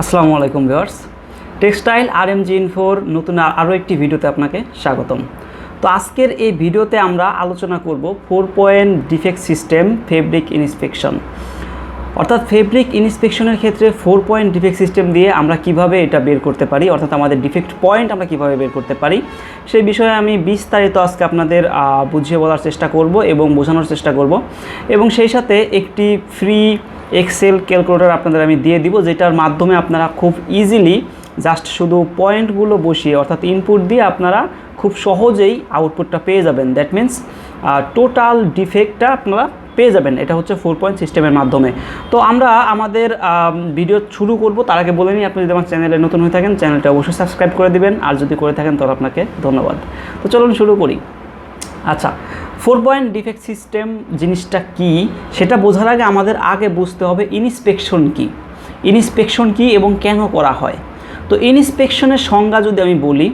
আসসালামু আলাইকুম viewers, textile RMG ইনফোর নতুন আরও একটি ভিডিওতে আপনাকে স্বাগতম। তো আজকের এই ভিডিওতে আমরা আলোচনা করব 4 point defect system fabric inspection. অর্থাৎ ফেব্রিক ইন্সপেকশনের ক্ষেত্রে 4 পয়েন্ট ডিফেক্ট সিস্টেম দিয়ে আমরা কিভাবে এটা বের করতে পারি, অর্থাৎ আমাদের ডিফেক্ট পয়েন্ট আমরা কিভাবে বের করতে পারি সেই বিষয়ে আমি বিস্তারিত আজকে আপনাদের বুঝিয়ে বলার চেষ্টা করব এবং বোঝানোর চেষ্টা করব। এবং সেই সাথে একটি ফ্রি এক্সেল ক্যালকুলেটর আপনাদের আমি দিয়ে দিব, যেটার মাধ্যমে আপনারা খুব ইজিলি জাস্ট শুধু পয়েন্টগুলো বসিয়ে অর্থাৎ ইনপুট দিয়ে আপনারা খুব সহজেই আউটপুটটা পেয়ে যাবেন। দ্যাট মিন্স টোটাল ডিফেক্টটা আপনারা পেয়ে যাবেন। এটা হচ্ছে 4 পয়েন্ট সিস্টেমের মাধ্যমে। তো আমরা আমাদের ভিডিও শুরু করব, তার আগে বলে নিই, আপনি যদি আমার চ্যানেলে নতুন হয়ে থাকেন চ্যানেলটা অবশ্যই সাবস্ক্রাইব করে দিবেন, আর যদি করে থাকেন তাহলে আপনাকে ধন্যবাদ। তো চলুন শুরু করি। আচ্ছা, 4 পয়েন্ট ডিফেক্ট সিস্টেম জিনিসটা কি সেটা বোঝার আগে আমাদের আগে বুঝতে হবে ইন্সপেকশন কি, ইন্সপেকশন কি এবং কেন করা হয়। তো ইন্সপেকশনের সংজ্ঞা যদি আমি বলি,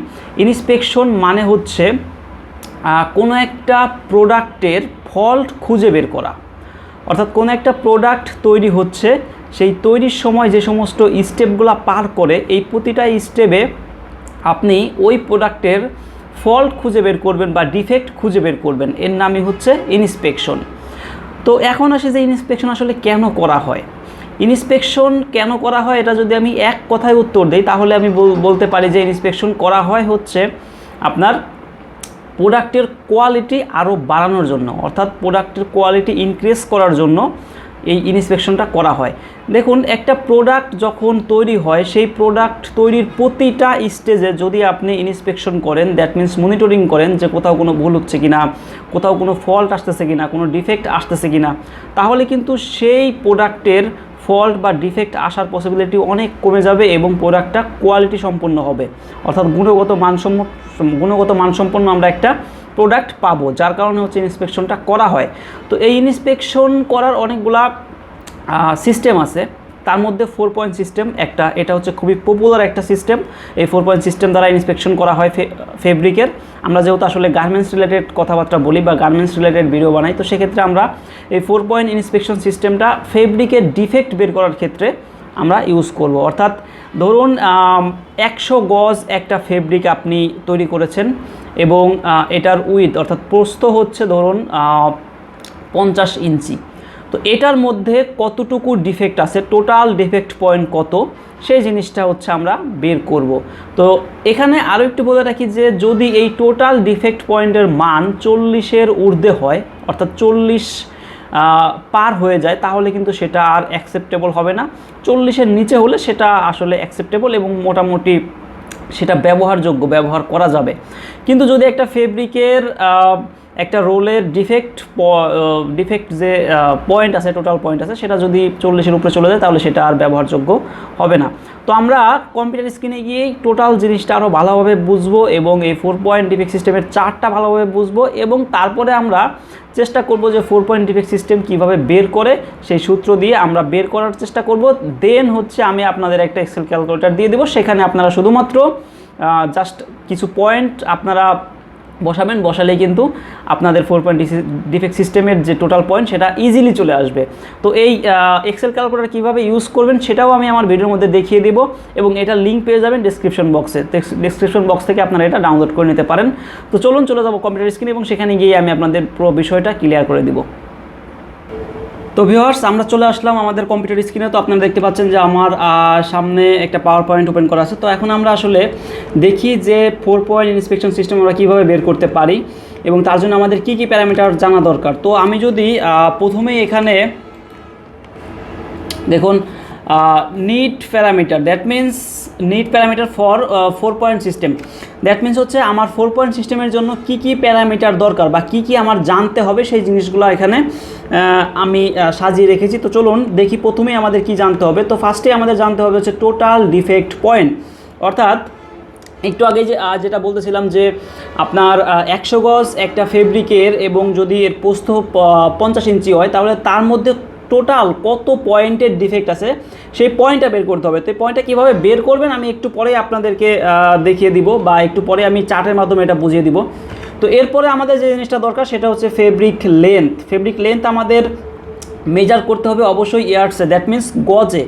ইন্সপেকশন মানে হচ্ছে কোনো একটা প্রোডাক্টের ফল্ট খুঁজে বের করা। অর্থাৎ কোনো একটা প্রোডাক্ট তৈরি হচ্ছে, সেই তৈরির সময় যে সমস্ত স্টেপগুলো পার করে এই প্রতিটা স্টেপে আপনি ওই প্রোডাক্টের ফল্ট খুঁজে বের করবেন বা ডিফেক্ট খুঁজে বের করবেন, এর নামই হচ্ছে ইন্সপেকশন। তো এখন আসে যে ইন্সপেকশন আসলে কেন করা হয়। ইন্সপেকশন কেন করা হয় এটা যদি আমি এক কথায় উত্তর দিই তাহলে আমি বলতে পারি যে ইন্সপেকশন করা হয় হচ্ছে আপনার প্রোডাক্টের কোয়ালিটি আরও বাড়ানোর জন্য, অর্থাৎ প্রোডাক্টের কোয়ালিটি ইনক্রিজ করার জন্য এই ইন্সপেকশনটা করা হয়। দেখুন, একটা প্রোডাক্ট যখন তৈরি হয় সেই প্রোডাক্ট তৈরির প্রতিটা স্টেজে যদি আপনি ইন্সপেকশন করেন, দ্যাট মিন্স মনিটরিং করেন যে কোথাও কোনো ভুল হচ্ছে কিনা, কোথাও কোনো ফল্ট আসতেছে কিনা, কোনো ডিফেক্ট আসতেছে কিনা, তাহলে কিন্তু সেই প্রোডাক্টের ফল্ট বা ডিফেক্ট আসার পসিবিলিটি অনেক কমে যাবে এবং প্রোডাক্টটা কোয়ালিটি সম্পন্ন হবে। অর্থাৎ গুণগত মানসম্পন্ন আমরা একটা প্রোডাক্ট পাবো, যার কারণে হচ্ছে ইন্সপেকশনটা করা হয়। তো এই ইন্সপেকশন করার অনেকগুলা সিস্টেম আছে, তার মধ্যে 4 পয়েন্ট সিস্টেম একটা, এটা হচ্ছে খুবই পপুলার একটা সিস্টেম। এই 4 পয়েন্ট সিস্টেম দ্বারা ইন্সপেকশন করা হয় ফেব্রিকের। আমরা যেহেতু আসলে গার্মেন্টস রিলেটেড কথাবার্তা বলি বা গার্মেন্টস রিলেটেড ভিডিও বানাই, তো সেক্ষেত্রে আমরা এই 4 পয়েন্ট ইন্সপেকশন সিস্টেমটা ফেব্রিকের ডিফেক্ট বের করার ক্ষেত্রে আমরা ইউজ করব। অর্থাৎ ধরুন 100 গজ একটা ফেব্রিক আপনি তৈরি করেছেন এবং এটার উইথ অর্থাৎ প্রস্থ হচ্ছে ধরুন 50 ইঞ্চি। তো এটার মধ্যে কতটুকু ডিফেক্ট আছে, টোটাল ডিফেক্ট পয়েন্ট কত, সেই জিনিসটা হচ্ছে আমরা বের করব। তো এখানে আরও একটু বলে রাখি যে যদি এই টোটাল ডিফেক্ট পয়েন্টের মান 40-এর ঊর্ধ্বে হয়, অর্থাৎ 40 পার হয়ে যায়, তাহলে কিন্তু সেটা আর অ্যাকসেপ্টেবল হবে না। 40-এর নিচে হলে সেটা আসলে অ্যাকসেপ্টেবল এবং মোটামুটি সেটা ব্যবহারযোগ্য, ব্যবহার করা যাবে। কিন্তু যদি একটা ফেব্রিকের একটা রোলের ডিফেক্ট যে পয়েন্ট আছে, টোটাল পয়েন্ট আছে, সেটা যদি 40-এর উপরে চলে যায় তাহলে সেটা আর ব্যবহারযোগ্য হবে না। তো আমরা কম্পিউটার স্ক্রিনে গিয়েই টোটাল জিনিসটা আরও ভালোভাবে বুঝবো এবং এই 4 পয়েন্ট ডিফেক্ট সিস্টেমের চার্টটা ভালোভাবে বুঝবো এবং তারপরে আমরা চেষ্টা করব যে 4 পয়েন্ট ডিফেক্ট সিস্টেম কীভাবে বের করে সেই সূত্র দিয়ে আমরা বের করার চেষ্টা করব। দেন হচ্ছে আমি আপনাদের একটা এক্সেল ক্যালকুলেটর দিয়ে দেবো, সেখানে আপনারা শুধুমাত্র জাস্ট কিছু পয়েন্ট আপনারা বসালেই কিন্তু আপনাদের 4 পয়েন্ট ডিফেক্ট সিস্টেমের যে টোটাল পয়েন্ট সেটা ইজিলি চলে আসবে। তো এই এক্সেল ক্যালকুলেটর কীভাবে ইউজ করবেন সেটাও আমি আমার ভিডিওর মধ্যে দেখিয়ে দেবো এবং এটার লিঙ্ক পেয়ে যাবেন ডেসক্রিপশন বক্সে। ডেসক্রিপশন বক্স থেকে আপনারা এটা ডাউনলোড করে নিতে পারেন। তো চলুন চলে যাবো কম্পিউটার স্ক্রিনে এবং সেখানে গিয়ে আমি আপনাদের পুরো বিষয়টা ক্লিয়ার করে দিব। তো ভিউয়ার্স, আমরা চলে আসলাম আমাদের কম্পিউটার স্ক্রিনে। তো আপনারা দেখতে পাচ্ছেন যে আমার সামনে একটা পাওয়ার পয়েন্ট ওপেন করা আছে। তো এখন আমরা আসলে দেখি যে 4 পয়েন্ট ইন্সপেকশন সিস্টেম আমরা কীভাবে বের করতে পারি এবং তার জন্য আমাদের কী কী প্যারামিটার জানা দরকার। তো আমি যদি প্রথমেই এখানে দেখুন need parameter, that means need parameter for 4 point system, that means হচ্ছে আমার 4 পয়েন্ট সিস্টেমের জন্য কি কি প্যারামিটার দরকার বা কি কি আমার জানতে হবে সেই জিনিসগুলো এখানে আমি সাজিয়ে রেখেছি। তো চলুন দেখি প্রথমেই আমাদের কি জানতে হবে। তো ফার্স্টে আমাদের জানতে হবে হচ্ছে টোটাল ডিফেক্ট পয়েন্ট। অর্থাৎ একটু আগে যেটা বলতেছিলাম যে আপনার 100 গজ একটা ফেব্রিকের এবং যদি এর প্রস্থ 50 ইঞ্চি হয় তাহলে তার মধ্যে টোটাল কত পয়েন্টের ডিফেক্ট আছে সেই পয়েন্টটা বের করতে হবে। তো এই পয়েন্টটা কীভাবে বের করবেন আমি একটু পরে আপনাদেরকে দেখিয়ে দিব বা একটু পরে আমি চার্টের মাধ্যমে এটা বুঝিয়ে দিব। তো এরপরে আমাদের যে জিনিসটা দরকার সেটা হচ্ছে ফেব্রিক লেন্থ। ফেব্রিক লেন্থ আমাদের মেজার করতে হবে অবশ্যই ইয়ার্ডসে, দ্যাট মিন্স গজে।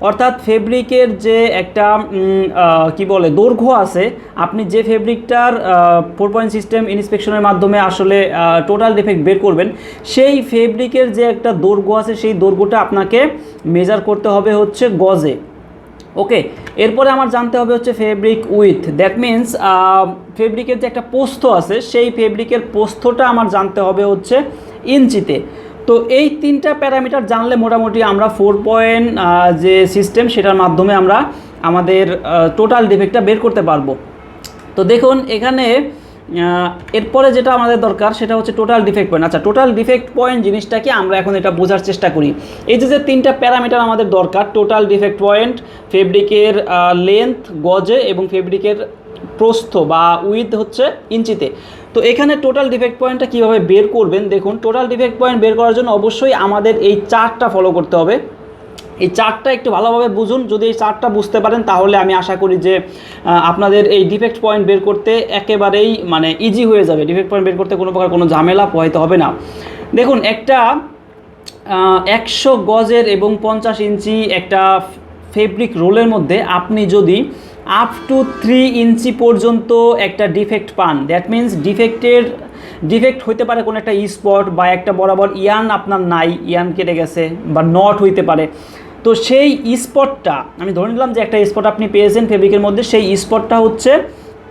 অর্থাৎ ফেব্রিকের যে একটা কি বলে দৈর্ঘ্য আছে, আপনি যে ফেব্রিকটার 4 পয়েন্ট সিস্টেম ইন্সপেকশনের মাধ্যমে আসলে টোটাল ডিফেক্ট বের করবেন, সেই ফেব্রিকের যে একটা দৈর্ঘ্য আছে সেই দৈর্ঘ্যটা আপনাকে মেজার করতে হবে হচ্ছে গজে। ওকে, এরপরে আমার জানতে হবে হচ্ছে ফেব্রিক উইথ, দ্যাট মিন্স ফেব্রিকের যে একটা প্রস্থ আছে সেই ফেব্রিকের প্রস্থটা আমার জানতে হবে হচ্ছে ইঞ্চিতে। তো এই 3টা প্যারামিটার জানলে মোটামুটি আমরা 4 পয়েন্ট যে সিস্টেম সেটার মাধ্যমে আমরা আমাদের টোটাল ডিফেক্টটা বের করতে পারবো। তো দেখুন এখানে এরপরে যেটা আমাদের দরকার সেটা হচ্ছে টোটাল ডিফেক্ট পয়েন্ট। আচ্ছা, টোটাল ডিফেক্ট পয়েন্ট জিনিসটা কি আমরা এখন এটা বোঝার চেষ্টা করি। এই যে 3টা প্যারামিটার আমাদের দরকার, টোটাল ডিফেক্ট পয়েন্ট, ফেব্রিকের লেন্থ গজে এবং ফেব্রিকের প্রস্থ বা উইথ হচ্ছে ইঞ্চিতে। তো এখানে টোটাল ডিফেক্ট পয়েন্টটা কীভাবে বের করবেন, দেখুন টোটাল ডিফেক্ট পয়েন্ট বের করার জন্য অবশ্যই আমাদের এই চার্টটা ফলো করতে হবে। এই চার্টটা একটু ভালোভাবে বুঝুন, যদি এই চার্টটা বুঝতে পারেন তাহলে আমি আশা করি যে আপনাদের এই ডিফেক্ট পয়েন্ট বের করতে একেবারেই মানে ইজি হয়ে যাবে। ডিফেক্ট পয়েন্ট বের করতে কোনো প্রকার কোনো ঝামেলা পোহাইতে হবে না। দেখুন একটা 100 গজের এবং 50 ইঞ্চি একটা ফেব্রিক রোলের মধ্যে আপনি যদি আপ টু 3 ইঞ্চি পর্যন্ত একটা ডিফেক্ট পান, দ্যাট মিন্স ডিফেক্ট হইতে পারে কোনো একটা স্পট বা একটা বরাবর ইয়ান আপনার নাই, ইয়ান কেটে গেছে বা নট হইতে পারে। তো সেই স্পটটা আমি ধরে নিলাম যে একটা স্পট আপনি পেয়েছেন ফেব্রিকের মধ্যে, সেই স্পটটা হচ্ছে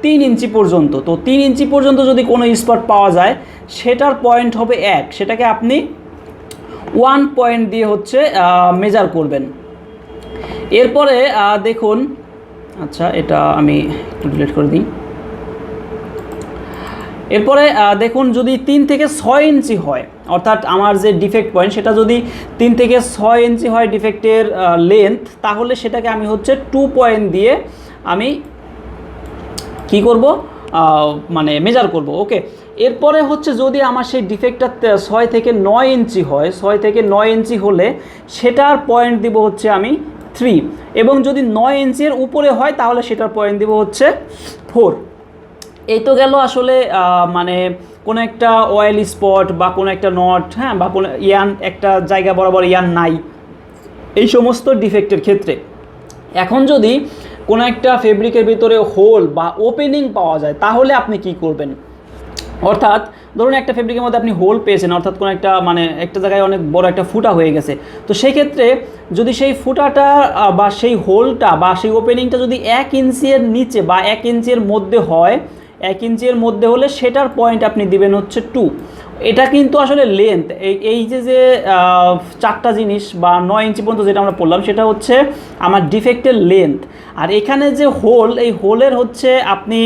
3 ইঞ্চি পর্যন্ত। তো 3 ইঞ্চি পর্যন্ত যদি কোনো স্পট পাওয়া যায় সেটার পয়েন্ট হবে 1, সেটাকে আপনি 1 পয়েন্ট দিয়ে হচ্ছে মেজার করবেন। এরপরে দেখুন, আচ্ছা এটা আমি একটু ডিলিট করে দিই। এরপরে দেখুন যদি 3 থেকে 6 ইঞ্চি হয়, অর্থাৎ আমার যে ডিফেক্ট পয়েন্ট সেটা যদি 3 থেকে 6 ইঞ্চি হয় ডিফেক্টের লেন্থ, তাহলে সেটাকে আমি হচ্ছে 2 পয়েন্ট দিয়ে আমি কি করব, মানে মেজার করব। ওকে, এরপরে হচ্ছে যদি আমার সেই ডিফেক্টটা 6 থেকে 9 ইঞ্চি হয়, 6 থেকে 9 ইঞ্চি হলে সেটার পয়েন্ট দিব হচ্ছে আমি 3, এবং যদি 9 ইঞ্চির উপরে হয় তাহলে সেটার পয়েন্ট দিব হচ্ছে 4। এই তো গেল আসলে মানে কোনো একটা অয়েল স্পট বা কোনো একটা নট, হ্যাঁ, বা কোনো ইয়ান একটা জায়গা বরাবর ইয়ান নাই, এই সমস্ত ডিফেক্টের ক্ষেত্রে। এখন যদি কোনো একটা ফেব্রিকের ভিতরে হোল বা ওপেনিং পাওয়া যায় তাহলে আপনি কি করবেন, অর্থাৎ ধরুন একটা ফেব্রিকের মধ্যে আপনি হোল পেয়েছেন, অর্থাৎ কোনো একটা মানে একটা জায়গায় অনেক বড় একটা ফুটা হয়ে গেছে। তো সেই ক্ষেত্রে যদি সেই ফুটাটা বা সেই হোলটা বা সেই ওপেনিংটা যদি 1 ইঞ্চির নিচে বা 1 ইঞ্চির মধ্যে হয়, 1 ইঞ্চির মধ্যে হলে সেটার পয়েন্ট আপনি দিবেন হচ্ছে 2। এটা কিন্তু আসলে লেন্থ, এই যে 4টা জিনিস বা 9 ইঞ্চি পর্যন্ত যেটা আমরা পড়লাম সেটা হচ্ছে আমার ডিফেক্টের লেন্থ। আর এখানে যে হোল, এই হোলের হচ্ছে আপনি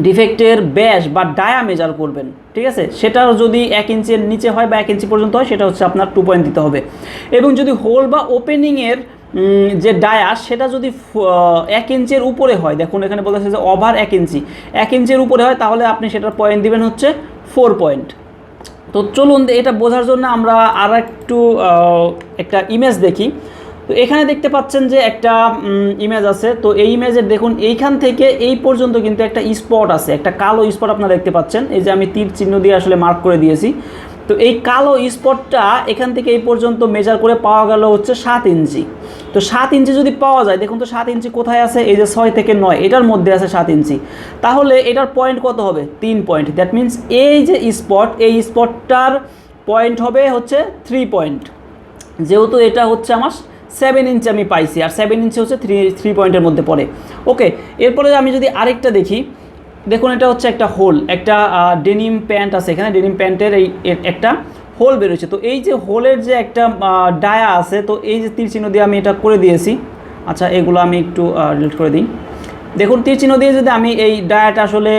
ডিফেক্টের ব্যাস বা ডায়া মেজার করবেন, ঠিক আছে। সেটাও যদি 1 ইঞ্চির নিচে হয় বা 1 ইঞ্চি পর্যন্ত হয় সেটা হচ্ছে আপনার 2 পয়েন্ট দিতে হবে। এবং যদি হোল বা ওপেনিংয়ের যে ডায়া সেটা যদি 1 ইঞ্চির উপরে হয়, দেখুন এখানে বলেছে যে ওভার 1 ইঞ্চি, 1 ইঞ্চির উপরে হয় তাহলে আপনি সেটার পয়েন্ট দিবেন হচ্ছে 4 পয়েন্ট। তো চলুন এটা বোঝার জন্য আমরা আর একটু একটা ইমেজ দেখি। তো এখানে দেখতে পাচ্ছেন যে একটা ইমেজ আছে। তো এই ইমেজের দেখুন এইখান থেকে এই পর্যন্ত কিন্তু একটা স্পট আছে, একটা কালো স্পট আপনারা দেখতে পাচ্ছেন। এই যে আমি তীর চিহ্ন দিয়ে আসলে মার্ক করে দিয়েছি। তো এই কালো স্পটটা এখান থেকে এই পর্যন্ত মেজার করে পাওয়া গেল হচ্ছে 7 ইঞ্চি। তো 7 ইঞ্চি যদি পাওয়া যায়, দেখুন তো 7 ইঞ্চি কোথায় আছে, এই যে 6 থেকে 9 এটার মধ্যে আছে 7 ইঞ্চি। তাহলে এটার পয়েন্ট কত হবে, 3 পয়েন্ট। দ্যাট মিন্স এই যে স্পট, এই স্পটটার পয়েন্ট হবে হচ্ছে 3 পয়েন্ট। যেহেতু এটা হচ্ছে আমার 7 ইঞ্চি আমি পাইছি, আর 7 ইঞ্চি হচ্ছে 3 পয়েন্টের মধ্যে পড়ে। ওকে, এরপরে আমি যদি আরেকটা দেখি, দেখুন এটা হচ্ছে একটা হোল, একটা ডেনিম প্যান্ট আছে এখানে, ডেনিম প্যান্টের এই একটা হোল বেরোচ্ছে। তো এই যে হোলের যে একটা ডায়া আছে, তো এই যে তীর চিহ্ন দিয়ে আমি এটা করে দিয়েছি। আচ্ছা এগুলো আমি একটু ডিলিট করে দিই। দেখুন তীর চিহ্ন দিয়ে যদি আমি এই ডায়াটা আসলে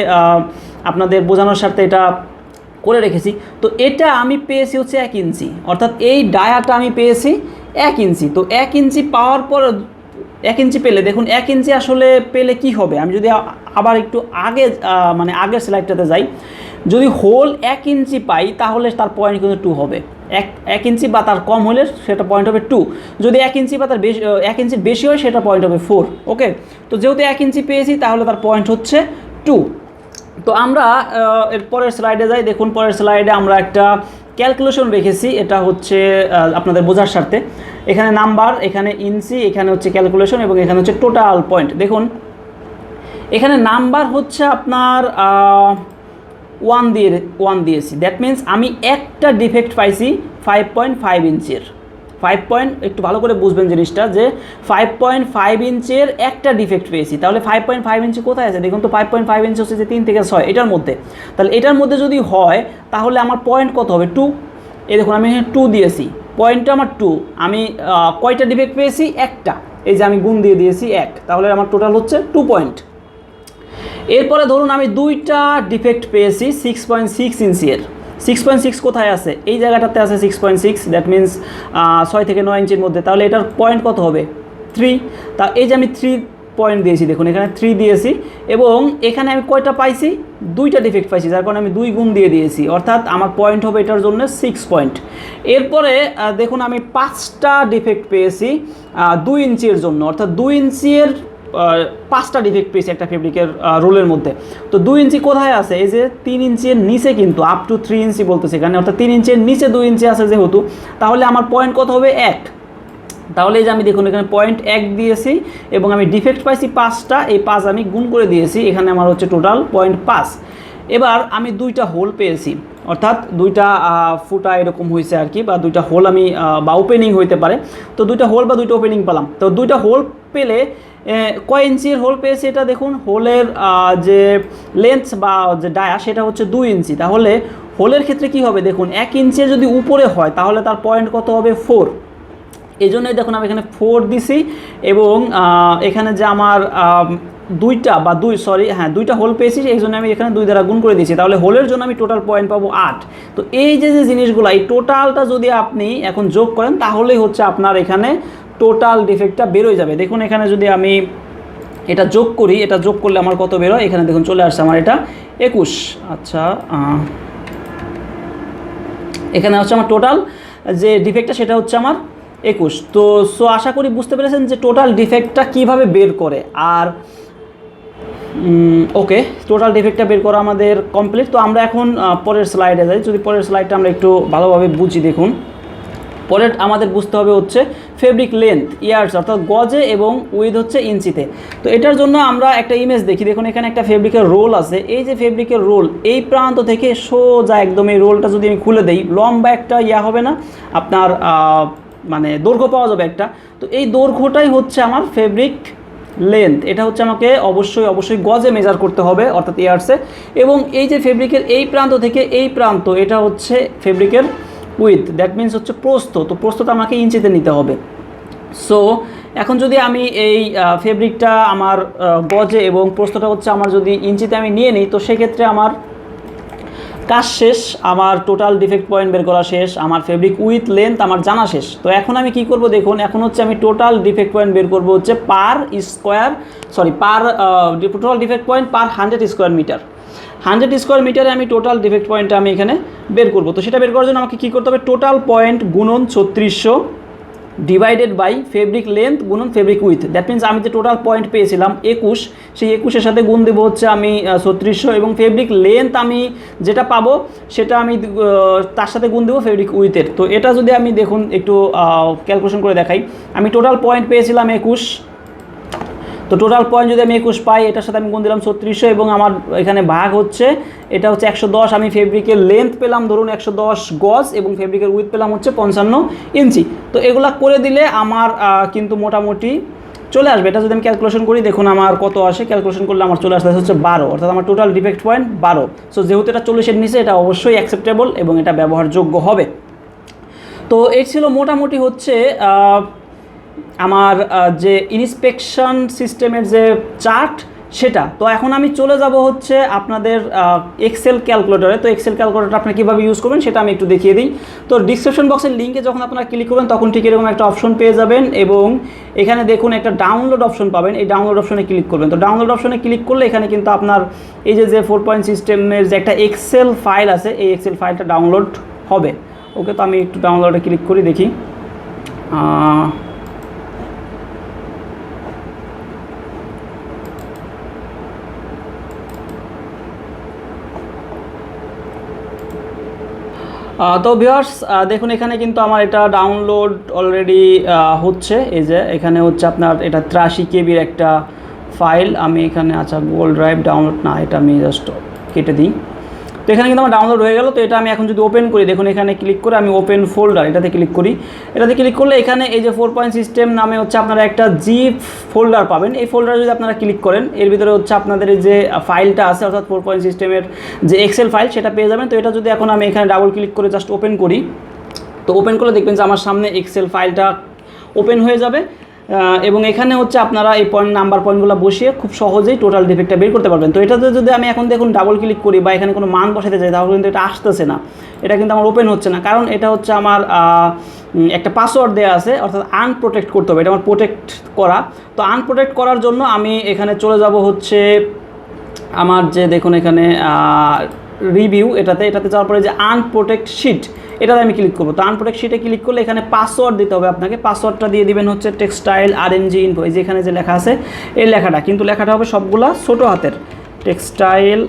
আপনাদের বোঝানোর স্বার্থে এটা করে রেখেছি। তো এটা আমি পেয়েছি হচ্ছে 1 ইঞ্চি, অর্থাৎ এই ডায়াটা আমি পেয়েছি 1 ইঞ্চি। তো 1 ইঞ্চি পাওয়ার পর 1 ইঞ্চি পেলে, দেখুন 1 ইঞ্চি আসলে পেলে কি হবে, আমি যদি আবার একটু আগে মানে আগের স্লাইডটাতে যাই, যদি হোল 1 ইঞ্চি পাই তাহলে তার পয়েন্ট কিন্তু 2 হবে। 1 ইঞ্চি বা তার কম হলে সেটা পয়েন্ট হবে 2। যদি 1 ইঞ্চি বা তার বেশি 1 ইঞ্চির বেশি হয় সেটা পয়েন্ট হবে 4। ওকে, তো যেহেতু 1 ইঞ্চি পেয়েছি তাহলে তার পয়েন্ট হচ্ছে 2। তো আমরা এর পরের স্লাইডে যাই। দেখুন পরের স্লাইডে আমরা একটা ক্যালকুলেশন রেখেছি, এটা হচ্ছে আপনাদের বোঝার স্বার্থে। এখানে নাম্বার, এখানে ইঞ্চি, এখানে হচ্ছে ক্যালকুলেশন এবং এখানে হচ্ছে টোটাল পয়েন্ট। দেখুন এখানে নাম্বার হচ্ছে আপনার 1 দিয়েছি, দ্যাট মিন্স আমি একটা ডিফেক্ট পাইছি 5.5 ইঞ্চের। 5 পয়েন্ট, একটু ভালো করে বুঝবেন জিনিসটা, যে 5.5 ইঞ্চের একটা ডিফেক্ট পেয়েছি। তাহলে 5.5 ইঞ্চি কোথায় আছে দেখুন তো, 5.5 ইঞ্চি হচ্ছে যে 3 থেকে 6 এটার মধ্যে। তাহলে এটার মধ্যে যদি হয় তাহলে আমার পয়েন্ট কত হবে, 2। এই দেখুন আমি এখানে 2 দিয়েছি, পয়েন্টটা আমার 2। আমি কয়টা ডিফেক্ট পেয়েছি, একটা। এই যে আমি গুণ দিয়ে দিয়েছি 1, তাহলে আমার টোটাল হচ্ছে 2 পয়েন্ট। এরপরে ধরুন আমি দুইটা ডিফেক্ট পেয়েছি 6.6 ইঞ্চির। 6.6 কোথায় আছে, এই জায়গাটাতে আছে 6.6, দ্যাট মিন্স 6 থেকে 9 ইঞ্চির মধ্যে। তাহলে এটার পয়েন্ট কত হবে, 3। তা এই যে আমি 3 পয়েন্ট দিয়েছি, দেখুন এখানে 3 দিয়েছি এবং এখানে আমি কয়টা পাইছি, দুইটা ডিফেক্ট পাইছি, যার কারণে আমি 2 গুণ দিয়ে দিয়েছি, অর্থাৎ আমার পয়েন্ট হবে এটার জন্য 6 পয়েন্ট। এরপরে দেখুন আমি 5টা ডিফেক্ট পেয়েছি 2 ইঞ্চির জন্য, অর্থাৎ 2 ইঞ্চির 5টা ডিফেক্ট পেয়েছি একটা ফেব্রিকের রোলের মধ্যে। তো 2 ইঞ্চি কোথায় আছে, এই যে 3 ইঞ্চির নিচে, কিন্তু আপ টু 3 ইঞ্চি বলতেছে এখানে, অর্থাৎ 3 ইঞ্চির নিচে 2 ইঞ্চি আছে যেহেতু, তাহলে আমার পয়েন্ট কত হবে, 1। তাহলে এই যে আমি দেখুন এখানে পয়েন্ট 1 দিয়েছি এবং আমি ডিফেক্ট পাইছি 5টা, এই 5 আমি গুণ করে দিয়েছি, এখানে আমার হচ্ছে টোটাল পয়েন্ট 5। এবার আমি 2টা হোল পেয়েছি, অর্থাৎ 2টা ফুটা এরকম হয়েছে আর কি, বা 2টা হোল আমি বা ওপেনিং হইতে পারে। তো 2টা হোল বা 2টা ওপেনিং পেলাম। তো 2টা হোল পেলে কয় ইঞ্চির হোল পেয়েছি, এটা দেখুন হোলের যে লেন্থ বা যে ডায়া সেটা হচ্ছে 2 ইঞ্চি। তাহলে হোলের ক্ষেত্রে কি হবে, দেখুন 1 ইঞ্চির যদি উপরে হয় তাহলে তার পয়েন্ট কত হবে, 4। এই জন্যই দেখুন আমি এখানে 4 দিছি এবং এখানে যে আমার দুইটা হোল পেয়েছি, এই জন্য আমি এখানে 2 দ্বারা গুণ করে দিয়েছি। তাহলে হোলের জন্য আমি টোটাল পয়েন্ট পাবো 8। তো এই যে জিনিসগুলো, এই টোটালটা যদি আপনি এখন যোগ করেন তাহলেই হচ্ছে আপনার এখানে টোটাল ডিফেক্টটা বেরোয় যাবে। দেখুন এখানে যদি আমি এটা যোগ করি, এটা যোগ করলে আমার কত বেরোয়, এখানে দেখুন চলে আসছে আমার এটা 21। আচ্ছা, এখানে হচ্ছে আমার টোটাল যে ডিফেক্টটা সেটা হচ্ছে আমার 21। তো আশা করি বুঝতে পেরেছেন যে টোটাল ডিফেক্টটা কীভাবে বের করে। আর ওকে, টোটাল ডিফেক্টটা বের করা আমাদের কমপ্লিট। তো আমরা এখন পরের স্লাইডে যাই। যদি পরের স্লাইডটা আমরা একটু ভালোভাবে বুঝি, দেখুন পরের আমাদের বুঝতে হবে হচ্ছে ফেব্রিক লেন্থ ইয়ার্স, অর্থাৎ গজে, এবং উইথ হচ্ছে ইঞ্চিতে। তো এটার জন্য আমরা একটা ইমেজ দেখি। দেখুন এখানে একটা ফেব্রিকের রোল আছে, এই যে ফেব্রিকের রোল, এই প্রান্ত থেকে সোজা একদম এই রোলটা যদি আমি খুলে দেই, লম্বা একটা হবে না আপনার, মানে দৈর্ঘ্য পাওয়া যাবে একটা। তো এই দৈর্ঘ্যটাই হচ্ছে আমার ফেব্রিক লেন্থ। এটা হচ্ছে আমাকে অবশ্যই গজে মেজার করতে হবে, অর্থাৎ ইয়ার্সে। এবং এই যে ফেব্রিকের এই প্রান্ত থেকে এই প্রান্ত, এটা হচ্ছে ফেব্রিকের উইথ, দ্যাট মিন্স হচ্ছে প্রস্থ। তো প্রস্থটা আমাকে ইঞ্চিতে নিতে হবে। সো এখন যদি আমি এই ফেব্রিকটা আমার গজে এবং প্রস্থটা হচ্ছে আমার যদি ইঞ্চিতে আমি নিয়ে নিই, তো সেক্ষেত্রে আমার কাজ শেষ, আমার টোটাল ডিফেক্ট পয়েন্ট বের করা শেষ, আমার ফেব্রিক উইথ লেন্থ আমার জানা শেষ। তো এখন আমি কি করব, দেখুন এখন হচ্ছে আমি টোটাল ডিফেক্ট পয়েন্ট বের করব হচ্ছে টোটাল ডিফেক্ট পয়েন্ট পার 100 স্কোয়ার মিটার। 100 স্কোয়ার মিটারে আমি টোটাল ডিফেক্ট পয়েন্টটা আমি এখানে বের করব। তো সেটা বের করার জন্য আমাকে কী করতে হবে, টোটাল পয়েন্ট গুণন 3600 ডিভাইডেড বাই ফেব্রিক লেন্থ গুণন ফেব্রিক উইথ। দ্যাট মিন্স আমি যে টোটাল পয়েন্ট পেয়েছিলাম 21, সেই 21-এর সাথে গুণ দেবো হচ্ছে আমি 3600, এবং ফেব্রিক লেন্থ আমি যেটা পাবো সেটা আমি তার সাথে গুণ দেবো ফেব্রিক উইথের। তো এটা যদি আমি দেখুন একটু ক্যালকুলেশন করে দেখাই, আমি টোটাল পয়েন্ট পেয়েছিলাম 21। তো টোটাল পয়েন্ট যদি আমি 21 পাই, এটার সাথে আমি গুণ দিলাম 3600 এবং আমার এখানে ভাগ হচ্ছে, এটা হচ্ছে 110। আমি ফেব্রিকের লেন্থ পেলাম ধরুন 110 গজ এবং ফেব্রিকের উইথ পেলাম হচ্ছে 55 ইঞ্চি। তো এগুলা করে দিলে আমার কিন্তু মোটামুটি চলে আসবে। এটা যদি আমি ক্যালকুলেশন করি, দেখুন আমার কত আসে, ক্যালকুলেশন করলে আমার চলে আসতে হচ্ছে 12, অর্থাৎ আমার টোটাল ডিফেক্ট পয়েন্ট 12। সো যেহেতু এটা 40-এর নিচে, এটা অবশ্যই অ্যাকসেপ্টেবল এবং এটা ব্যবহারযোগ্য হবে। তো এই ছিল মোটামুটি হচ্ছে আমার যে ইন্সপেকশন সিস্টেমের যে চার্ট সেটা। তো এখন আমি চলে যাব হচ্ছে আপনাদের এক্সেল ক্যালকুলেটরে। তো এক্সেল ক্যালকুলেটর আপনারা কীভাবে ইউজ করবেন সেটা আমি একটু দেখিয়ে দিই। তো ডিসক্রিপশন বক্সের লিঙ্কে যখন আপনারা ক্লিক করবেন তখন ঠিক এরকম একটা অপশন পেয়ে যাবেন এবং এখানে দেখুন একটা ডাউনলোড অপশন পাবেন, এই ডাউনলোড অপশনে ক্লিক করবেন। তো ডাউনলোড অপশনে ক্লিক করলে এখানে কিন্তু আপনার এই যে 4 পয়েন্ট সিস্টেমের যে একটা এক্সেল ফাইল আছে, এই এক্সেল ফাইলটা ডাউনলোড হবে। ওকে, তো আমি একটু ডাউনলোডে ক্লিক করি, দেখি। তো ভিউয়ার্স দেখুন এখানে কিন্তু আমার এটা ডাউনলোড অলরেডি হচ্ছে। এই যে এখানে হচ্ছে আপনার এটা 83 কেবির একটা ফাইল। আমি এখানে আচ্ছা গুগল ড্রাইভ ডাউনলোড না, এটা আমি জাস্ট কেটে দিই। তো এখানে কিন্তু আমার ডাউনলোড হয়ে গেল। তো এটা আমি এখন যদি ওপেন করি, দেখুন এখানে ক্লিক করে আমি ওপেন ফোল্ডার এটাতে ক্লিক করি। এটাতে ক্লিক করলে এখানে এই যে 4 পয়েন্ট সিস্টেম নামে হচ্ছে আপনারা একটা জিপ ফোল্ডার পাবেন। এই ফোল্ডারে যদি আপনারা ক্লিক করেন, এর ভিতরে হচ্ছে আপনাদের এই যে ফাইলটা আছে অর্থাৎ 4 পয়েন্ট সিস্টেমের যে এক্সেল ফাইল সেটা পেয়ে যাবেন। তো এটা যদি এখন আমি এখানে ডাবল ক্লিক করে জাস্ট ওপেন করি, তো ওপেন করলে দেখবেন যে আমার সামনে এক্সেল ফাইলটা ওপেন হয়ে যাবে। এবং এখানে হচ্ছে আপনারা এই পয়েন্টগুলো বসিয়ে খুব সহজেই টোটাল ডিফেক্টটা বের করতে পারবেন। তো এটাতে যদি আমি এখন দেখুন ডাবল ক্লিক করি বা এখানে কোনো মান বসাতে যাই, তাহলে কিন্তু এটা আসতেছে না, এটা কিন্তু আমার ওপেন হচ্ছে না। কারণ এটা হচ্ছে আমার একটা পাসওয়ার্ড দেওয়া আছে, অর্থাৎ আনপ্রোটেক্ট করতে হবে, এটা আমার প্রোটেক্ট করা। তো আনপ্রোটেক্ট করার জন্য আমি এখানে চলে যাব হচ্ছে আমার যে দেখুন এখানে রিভিউ, এটাতে যাওয়ার পরে যে আনপ্রোটেক্ট শিট, এটাতে আমি ক্লিক করবো। তো আনপ্রোটেক্ট শিটে ক্লিক করলে এখানে পাসওয়ার্ড দিতে হবে আপনাকে। পাসওয়ার্ডটা দিয়ে দিবেন হচ্ছে টেক্সটাইল RMG ইনফো, এই যে এখানে যে লেখা আছে এই লেখাটা, কিন্তু লেখাটা হবে সবগুলা ছোটো হাতের, টেক্সটাইল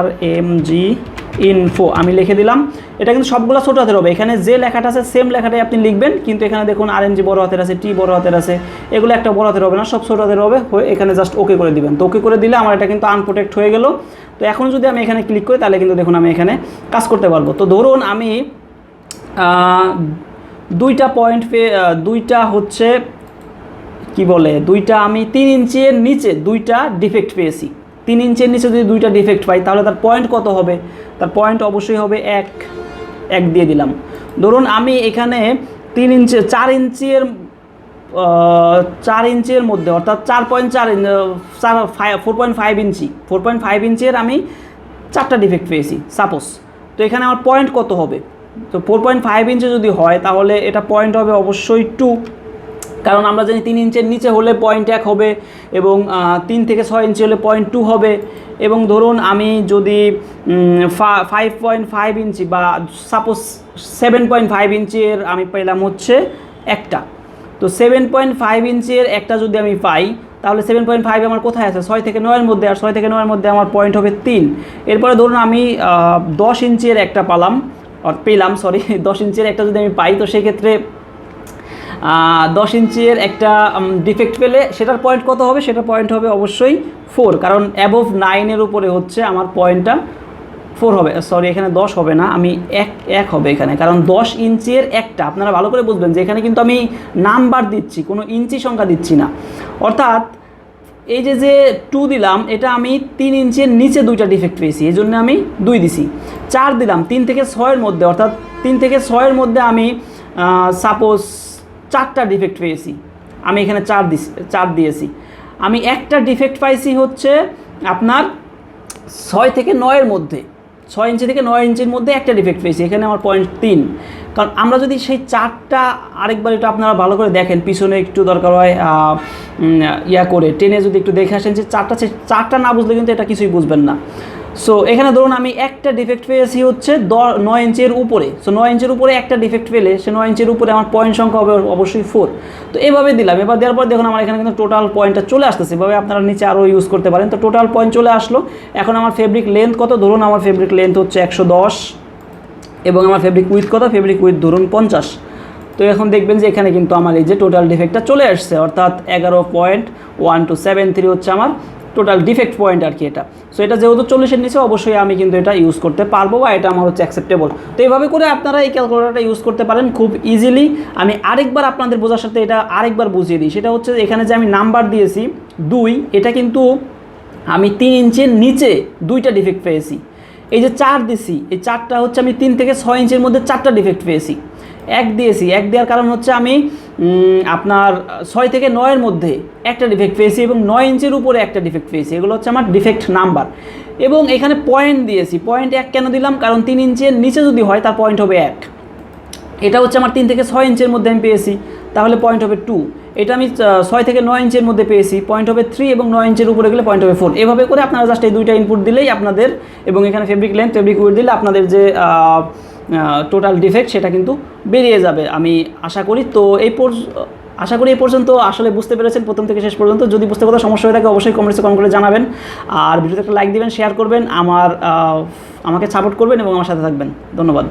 RMG ইনফো আমি লিখে দিলাম। এটা কিন্তু সবগুলো ছোটো হাতের হবে। এখানে যে লেখাটা আছে সেম লেখাটাই আপনি লিখবেন, কিন্তু এখানে দেখুন RMG বড় হাতের আছে, টি বড় হাতের আছে, এগুলো একটা বড় হাতের হবে না, সব ছোটো হাতের হবে। এখানে জাস্ট ওকে করে দিবেন। তো ওকে করে দিলে আমার এটা কিন্তু আনপ্রোটেক্ট হয়ে গেল। তো এখন যদি আমি এখানে ক্লিক করি, তাহলে কিন্তু দেখুন আমি এখানে কাজ করতে পারবো। তো ধরুন আমি দুইটা হচ্ছে কি বলে, দুইটা আমি 3 ইঞ্চের নিচে দুইটা ডিফেক্ট পেয়েছি। 3 ইঞ্চের নিচে যদি দুইটা ডিফেক্ট পাই, তাহলে তার পয়েন্ট কত হবে? তার পয়েন্ট অবশ্যই হবে 1 দিয়ে দিলাম। ধরুন আমি এখানে 4 ইঞ্চের মধ্যে, অর্থাৎ 4.5 ইঞ্চি 4.5 ইঞ্চের আমি 4টা ডিফেক্ট পেয়েছি সাপোজ। তো এখানে আমার পয়েন্ট কত হবে? তো 4.5 ইঞ্চি যদি হয়, তাহলে এটা পয়েন্ট হবে অবশ্যই 2, কারণ আমরা জানি 3 ইঞ্চের নিচে হলে পয়েন্ট 1 হবে, এবং 3 থেকে 6 ইঞ্চি হলে পয়েন্ট 2 হবে। এবং ধরুন আমি যদি 5.5 ইঞ্চি বা সাপোজ 7.5 ইঞ্চের আমি পেলাম হচ্ছে একটা। তো 7.5 ইঞ্চের একটা যদি আমি পাই, তাহলে 7.5 আমার কোথায় আছে? 6 থেকে 9-এর মধ্যে, আর 6 থেকে 9-এর মধ্যে আমার পয়েন্ট হবে 3। এরপরে ধরুন আমি 10 ইঞ্চের একটা পেলাম 10 ইঞ্চের একটা যদি আমি পাই, তো সেক্ষেত্রে 10 ইঞ্চের একটা ডিফেক্ট পেলে সেটার পয়েন্ট কত হবে? সেটার পয়েন্ট হবে অবশ্যই 4, কারণ অ্যাবোভ 9-এর উপরে হচ্ছে আমার পয়েন্টটা 4 হবে। সরি, এখানে 10 হবে না, আমি 1 হবে এখানে, কারণ 10 ইঞ্চের একটা, আপনারা ভালো করে বুঝবেন যে এখানে কিন্তু আমি নাম্বার দিচ্ছি, কোনো ইঞ্চি সংখ্যা দিচ্ছি না। অর্থাৎ এই যে 2 দিলাম, এটা আমি 3 ইঞ্চের নিচে দুইটা ডিফেক্ট পেয়েছি, এই জন্য আমি 2 দিছি। 4 দিলাম 3 থেকে 6-এর মধ্যে, অর্থাৎ 3 থেকে 6-এর মধ্যে আমি সাপোজ 4টা ডিফেক্ট পেয়েছি, আমি এখানে 4 দিয়েছি। আমি একটা ডিফেক্ট পাইছি হচ্ছে আপনার 6 থেকে 9-এর মধ্যে, 6 ইঞ্চি থেকে 9 ইঞ্চির মধ্যে একটা ডিফেক্ট পেয়েছি, এখানে আমার পয়েন্ট 3। কারণ আমরা যদি সেই 4টা আরেকবার এটা আপনারা ভালো করে দেখেন, পিছনে একটু দরকার হয় করে টেনে যদি একটু দেখে আসেন যে 4টা না বুঝলে কিন্তু এটা কিছুই বুঝবেন না। সো এখানে ধরুন আমি একটা ডিফেক্ট পেয়েছি হচ্ছে 9 ইঞ্চের উপরে। সো 9 ইঞ্চের উপরে একটা ডিফেক্ট পেলে সে 9 ইঞ্চের উপরে আমার পয়েন্ট সংখ্যা হবে অবশ্যই 4। তো এভাবে দিলাম। এবার দেওয়ার পর দেখুন আমার এখানে কিন্তু টোটাল পয়েন্টটা চলে আসতেছে। এভাবে আপনারা নিচে আরও ইউজ করতে পারেন। তো টোটাল পয়েন্ট চলে আসলো। এখন আমার ফেব্রিক লেন্থ কত? ধরুন আমার ফেব্রিক লেন্থ হচ্ছে 110, এবং আমার ফেব্রিক উইথ কত? ফেব্রিক উইথ ধরুন 50। তো এখন দেখবেন যে এখানে কিন্তু আমার এই যে টোটাল ডিফেক্টটা চলে আসছে, অর্থাৎ 11.1273 হচ্ছে আমার টোটাল ডিফেক্ট পয়েন্ট আর কি এটা। সো এটা যেহেতু 40-এর নিচে, অবশ্যই আমি কিন্তু এটা ইউজ করতে পারবো, বা এটা আমার হচ্ছে অ্যাকসেপ্টেবল। তো এইভাবে করে আপনারা এই ক্যালকুলেটরটা ইউজ করতে পারেন খুব ইজিলি। আমি আরেকবার আপনাদের বোঝার সাথে এটা আরেকবার বুঝিয়ে দিই। সেটা হচ্ছে এখানে যে আমি নাম্বার দিয়েছি 2, এটা কিন্তু আমি 3 ইঞ্চের নিচে দুইটা ডিফেক্ট পেয়েছি। এই যে 4 দিছি, এই 4টা হচ্ছে আমি 3 থেকে 6 ইঞ্চের মধ্যে 4টা ডিফেক্ট পেয়েছি। 1 দিয়েছি, 1 দেওয়ার কারণ হচ্ছে আমি আপনার 6 থেকে 9-এর মধ্যে একটা ডিফেক্ট পেয়েছি, এবং 9 ইঞ্চের উপরে একটা ডিফেক্ট পেয়েছি। এগুলো হচ্ছে আমার ডিফেক্ট নাম্বার। এবং এখানে পয়েন্ট দিয়েছি, পয়েন্ট 1 কেন দিলাম? কারণ 3 ইঞ্চের নিচে যদি হয় তার পয়েন্ট হবে 1। এটা হচ্ছে আমার 3 থেকে 6 ইঞ্চের মধ্যে আমি পেয়েছি, তাহলে পয়েন্ট হবে 2। এটা আমি 6 থেকে 9 ইঞ্চের মধ্যে পেয়েছি, পয়েন্ট হবে 3, এবং 9 ইঞ্চের উপরে গেলে পয়েন্ট হবে 4। এভাবে করে আপনারা জাস্ট এই দুইটা ইনপুট দিলেই আপনাদের, এবং এখানে ফেব্রিক লেন্থ, ফেব্রিক উইডথ দিলে আপনাদের যে টোটাল ডিফেক্ট সেটা কিন্তু বেরিয়ে যাবে আমি আশা করি। তো আশা করি এই পর্যন্ত আসলে বুঝতে পেরেছেন প্রথম থেকে শেষ পর্যন্ত। যদি বুঝতে কোথাও সমস্যা হয়ে থাকে অবশ্যই কমেন্টসে কমেন্ট করে জানাবেন, আর ভিডিওতে একটা লাইক দিবেন, শেয়ার করবেন, আমাকে সাপোর্ট করবেন এবং আমার সাথে থাকবেন। ধন্যবাদ।